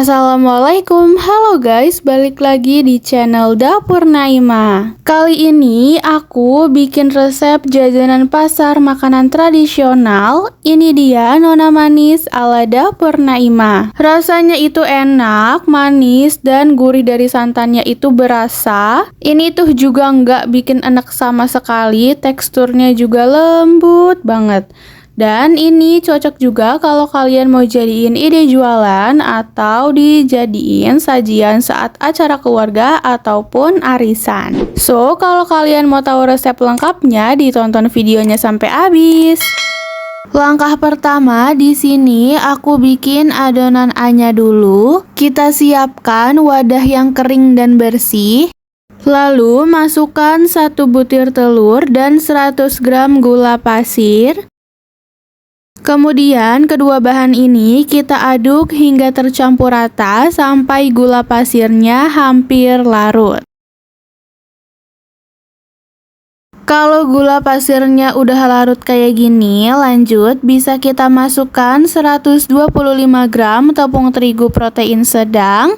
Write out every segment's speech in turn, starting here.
Assalamualaikum, halo guys, balik lagi di channel Dapur Naima. Kali ini aku bikin resep jajanan pasar makanan tradisional. Ini dia nona manis ala Dapur Naima. Rasanya itu enak, manis, dan gurih dari santannya itu berasa. Ini tuh juga nggak bikin enak sama sekali, teksturnya juga lembut banget. Dan ini cocok juga kalau kalian mau jadiin ide jualan atau dijadiin sajian saat acara keluarga ataupun arisan. So, kalau kalian mau tahu resep lengkapnya, ditonton videonya sampai habis. Langkah pertama di sini aku bikin adonan A-nya dulu. Kita siapkan wadah yang kering dan bersih. Lalu masukkan 1 butir telur dan 100 gram gula pasir. Kemudian kedua bahan ini kita aduk hingga tercampur rata sampai gula pasirnya hampir larut. Kalau gula pasirnya udah larut kayak gini, lanjut bisa kita masukkan 125 gram tepung terigu protein sedang,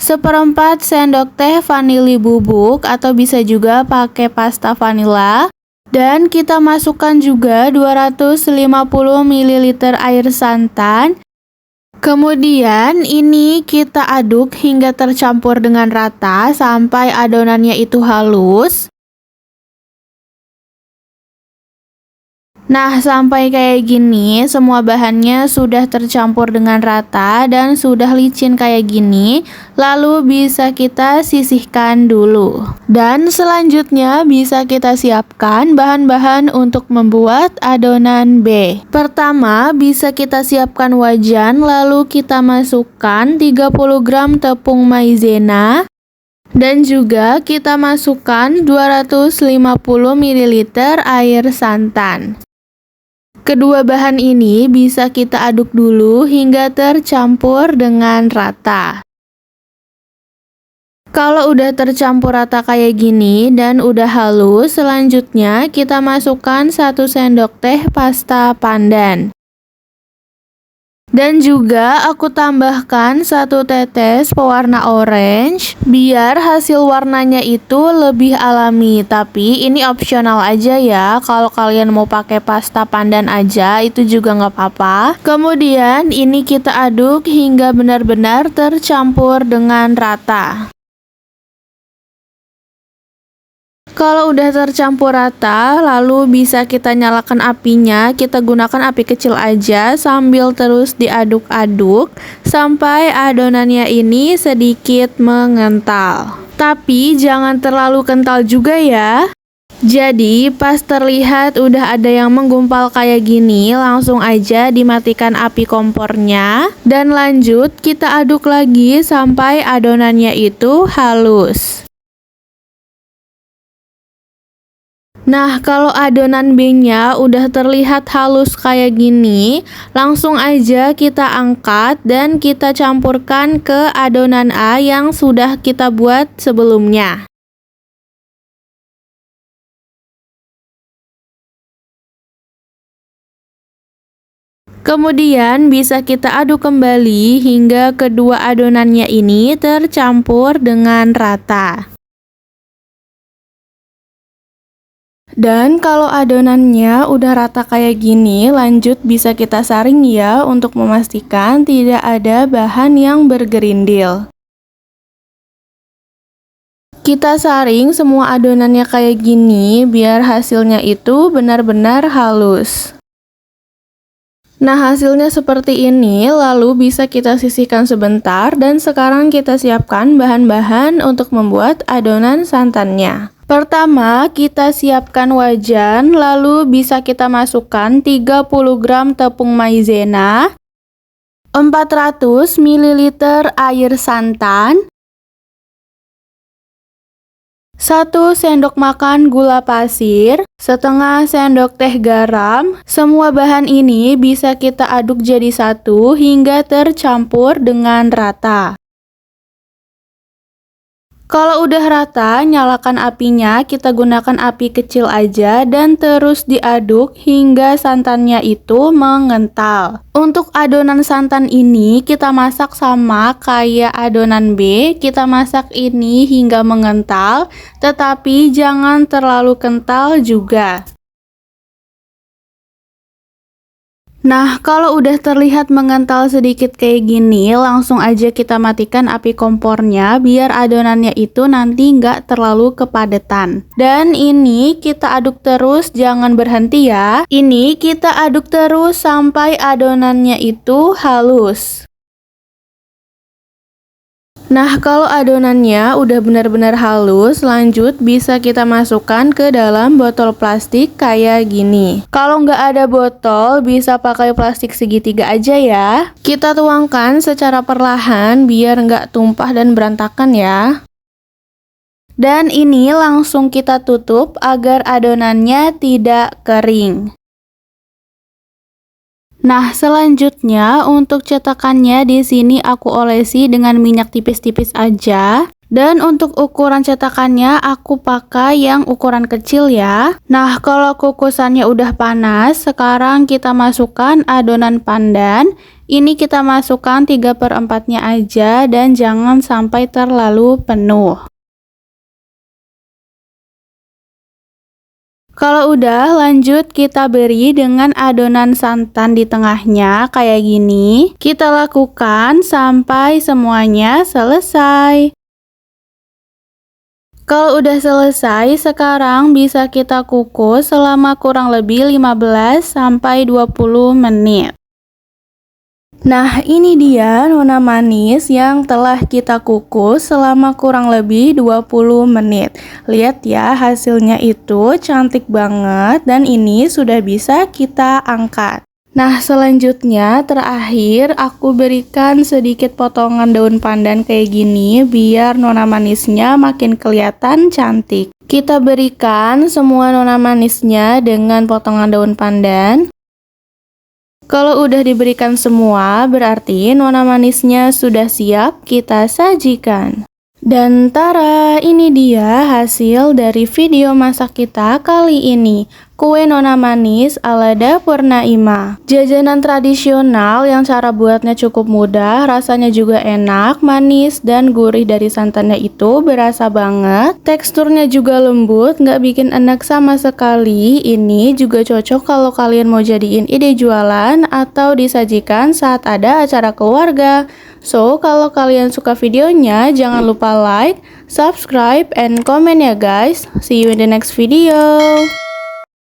1/4 sendok teh vanili bubuk atau bisa juga pakai pasta vanila. Dan kita masukkan juga 250 ml air santan. Kemudian ini kita aduk hingga tercampur dengan rata sampai adonannya itu halus. Nah, sampai kayak gini, semua bahannya sudah tercampur dengan rata dan sudah licin kayak gini. Lalu bisa kita sisihkan dulu. Dan selanjutnya bisa kita siapkan bahan-bahan untuk membuat adonan B. Pertama, bisa kita siapkan wajan, lalu kita masukkan 30 gram tepung maizena. Dan juga kita masukkan 250 ml air santan. Kedua bahan ini bisa kita aduk dulu hingga tercampur dengan rata. Kalau udah tercampur rata kayak gini dan udah halus, selanjutnya kita masukkan 1 sendok teh pasta pandan. Dan juga aku tambahkan 1 tetes pewarna orange biar hasil warnanya itu lebih alami. Tapi ini opsional aja ya, kalau kalian mau pakai pasta pandan aja itu juga nggak apa-apa. Kemudian ini kita aduk hingga benar-benar tercampur dengan rata. Kalau udah tercampur rata, lalu bisa kita nyalakan apinya. Kita gunakan api kecil aja sambil terus diaduk-aduk sampai adonannya ini sedikit mengental. Tapi jangan terlalu kental juga ya. Jadi pas terlihat udah ada yang menggumpal kayak gini, langsung aja dimatikan api kompornya. Dan lanjut kita aduk lagi sampai adonannya itu halus. Nah, kalau adonan B-nya udah terlihat halus kayak gini, langsung aja kita angkat dan kita campurkan ke adonan A yang sudah kita buat sebelumnya. Kemudian bisa kita aduk kembali hingga kedua adonannya ini tercampur dengan rata. Dan kalau adonannya udah rata kayak gini, lanjut bisa kita saring ya untuk memastikan tidak ada bahan yang bergerindil. Kita saring semua adonannya kayak gini biar hasilnya itu benar-benar halus. Nah, hasilnya seperti ini, lalu bisa kita sisihkan sebentar dan sekarang kita siapkan bahan-bahan untuk membuat adonan santannya. Pertama, kita siapkan wajan, lalu bisa kita masukkan 30 gram tepung maizena, 400 ml air santan, 1 sendok makan gula pasir, setengah sendok teh garam. Semua bahan ini bisa kita aduk jadi satu hingga tercampur dengan rata. Kalau udah rata, nyalakan apinya, kita gunakan api kecil aja dan terus diaduk hingga santannya itu mengental. Untuk adonan santan ini kita masak sama kayak adonan B, kita masak ini hingga mengental, tetapi jangan terlalu kental juga. Nah, kalau udah terlihat mengental sedikit kayak gini, langsung aja kita matikan api kompornya biar adonannya itu nanti nggak terlalu kepadetan. Dan ini kita aduk terus, jangan berhenti ya. Ini kita aduk terus sampai adonannya itu halus. Nah, kalau adonannya udah benar-benar halus, lanjut bisa kita masukkan ke dalam botol plastik kayak gini. Kalau nggak ada botol, bisa pakai plastik segitiga aja ya. Kita tuangkan secara perlahan biar nggak tumpah dan berantakan ya. Dan ini langsung kita tutup agar adonannya tidak kering. Nah, selanjutnya untuk cetakannya di sini aku olesi dengan minyak tipis-tipis aja. Dan untuk ukuran cetakannya aku pakai yang ukuran kecil ya. Nah, kalau kukusannya udah panas, sekarang kita masukkan adonan pandan. Ini kita masukkan 3/4-nya aja dan jangan sampai terlalu penuh. Kalau udah, lanjut kita beri dengan adonan santan di tengahnya kayak gini. Kita lakukan sampai semuanya selesai. Kalau udah selesai, sekarang bisa kita kukus selama kurang lebih 15 sampai 20 menit. Nah, ini dia nona manis yang telah kita kukus selama kurang lebih 20 menit. Lihat ya, hasilnya itu cantik banget dan ini sudah bisa kita angkat. Nah, selanjutnya terakhir aku berikan sedikit potongan daun pandan kayak gini biar nona manisnya makin kelihatan cantik. Kita berikan semua nona manisnya dengan potongan daun pandan. Kalau udah diberikan semua, berarti nona manisnya sudah siap kita sajikan. Dan tara, ini dia hasil dari video masak kita kali ini. Kue nona manis ala dapur Naimah. Jajanan tradisional yang cara buatnya cukup mudah, rasanya juga enak, manis, dan gurih dari santannya itu berasa banget. Teksturnya juga lembut, nggak bikin enak sama sekali. Ini juga cocok kalau kalian mau jadiin ide jualan atau disajikan saat ada acara keluarga. So, kalau kalian suka videonya, jangan lupa like, subscribe, and comment ya guys. See you in the next video.